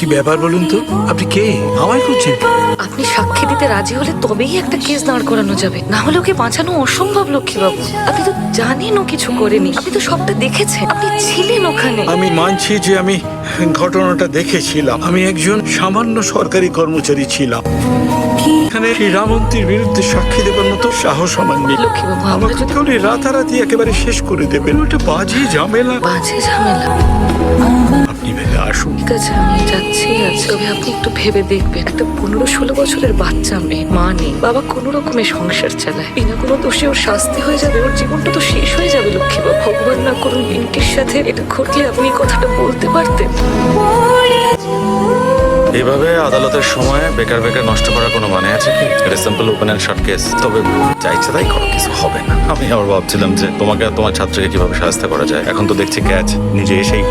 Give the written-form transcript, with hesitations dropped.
কি ব্যাপার বলুন তো? আপনি কে? আমায় খুঁজছেন? আপনি সাক্ষী দিতে রাজি হলে তবেই একটা কেস দাঁড় করানো যাবে, না হলে ওকে বাঁচানো অসম্ভব। লক্ষ্মীবাবু, আপনি তো জানেন ও কিছু করেনি, আপনি তো সবটা দেখেছেন, আপনি ছিলেন ওখানে। আমি মানছি যে আমি ঘটনাটা দেখেছিলাম। আমি একজন সামান্য সরকারি কর্মচারী ছিলাম। এখানে শ্রীরামন্তীর বিরুদ্ধে সাক্ষী দেবার মতো সাহস আমার নেই। লক্ষ্মীবাবু, আমরা আমাকে যদি কেউ রাতারাতি একেবারে শেষ করে দেবেন, ওটা বাজে ঝামেলা। বাজে ঝামেলা, আপনি ভেবে আসুন। ঠিক আছে আমি যাচ্ছি। তবে আপনি একটু ভেবে দেখবেন, একটা 15-16 বছরের বাচ্চা মেয়ে, মা নেই, বাবা কোনো রকমের সংসার চালায়, বিনা কোনো দোষে ওর শাস্তি হয়ে যাবে, ওর জীবনটা তো শেষ হয়ে যাবে। লক্ষ্মীবাবু, ভগবান না করুন পিঙ্কির সাথে এটা ঘটলে আপনি এই কথাটা বলতে পারতেন। এইভাবে আদালতের সময় বেকার বেকার নষ্ট করার কোনো মানে আছে কি? এটা simple open and short case. তবে যা ইচ্ছে তাই করো, কিছু হবে না। আমি আবার ভাবছিলাম যে তোমাকে আর তোমার ছাত্রকে কিভাবে সাহায্য করা যায়। এখন তো দেখছি ক্যাচ নিজে এসেই